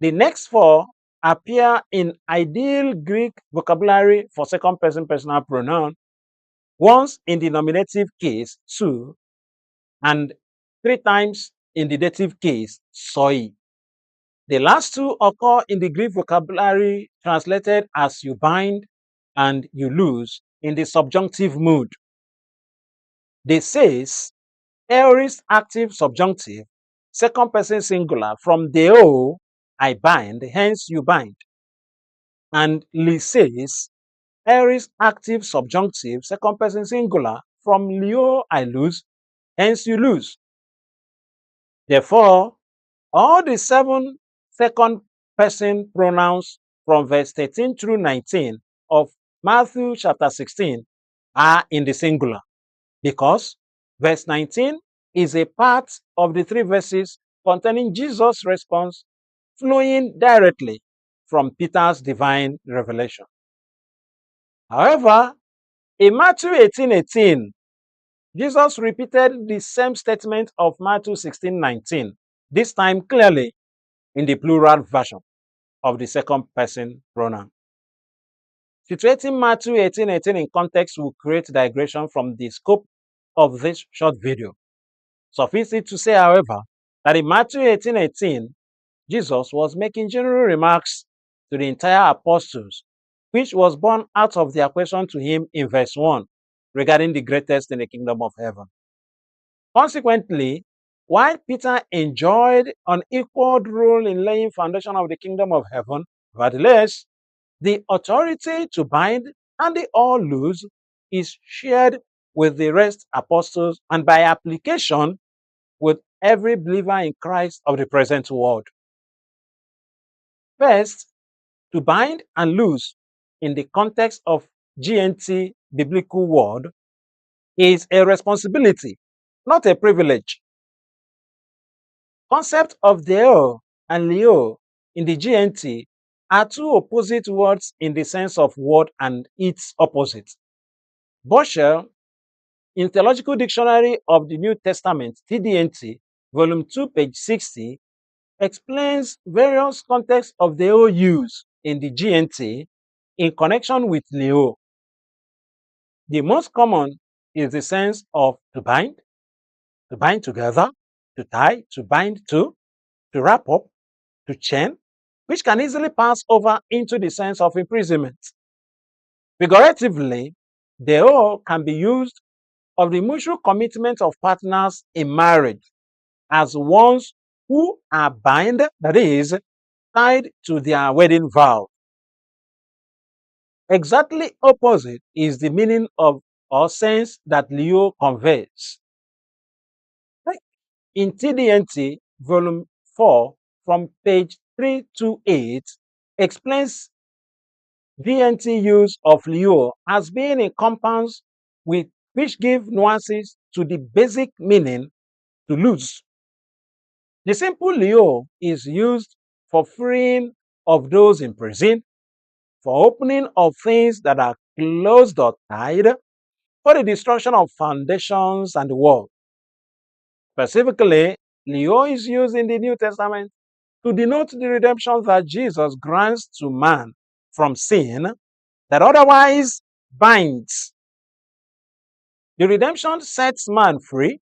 The next four appear in ideal Greek vocabulary for second person personal pronoun, once in the nominative case, su, and 3 times in the dative case, soi. The last two occur in the Greek vocabulary translated as you bind and you lose in the subjunctive mood. They says, aorist active subjunctive, second person singular, from deo, I bind, hence you bind. And lyses, aorist active subjunctive, second person singular, from leo, I lose, hence you lose. Therefore, all the 7 second person pronouns from verse 13 through 19 of Matthew chapter 16 are in the singular, because verse 19 is a part of the 3 verses containing Jesus' response flowing directly from Peter's divine revelation. However, in Matthew 18:18, Jesus repeated the same statement of Matthew 16:19, this time clearly in the plural version of the second person pronoun. Situating Matthew 18:18 in context will create digression from the scope of this short video. Suffice it to say, however, that in Matthew 18:18, Jesus was making general remarks to the entire apostles, which was born out of their question to him in verse 1 regarding the greatest in the kingdom of heaven. Consequently, while Peter enjoyed an equal role in laying foundation of the kingdom of heaven, nevertheless, the authority to bind and the all loose is shared with the rest apostles and by application with every believer in Christ of the present world. First, to bind and loose in the context of GNT biblical word is a responsibility, not a privilege. Concept of deo and leo in the GNT are 2 opposite words in the sense of word and its opposite. Boschel, in Theological Dictionary of the New Testament, TDNT, volume 2, page 60, explains various contexts of deo use in the GNT in connection with leo. The most common is the sense of to bind together, to tie, to bind to wrap up, to chain, which can easily pass over into the sense of imprisonment. Figuratively, deo can be used of the mutual commitment of partners in marriage as ones who are bind, that is, tied to their wedding vow. Exactly opposite is the meaning of or sense that leo conveys. In TDNT, volume 4, from page 328, explains DNT use of leo as being in compounds with which give nuances to the basic meaning to loose. The simple leo is used for freeing of those in prison, for opening of things that are closed or tied, for the destruction of foundations and the world. Specifically, leo is used in the New Testament to denote the redemption that Jesus grants to man from sin that otherwise binds. The redemption sets man free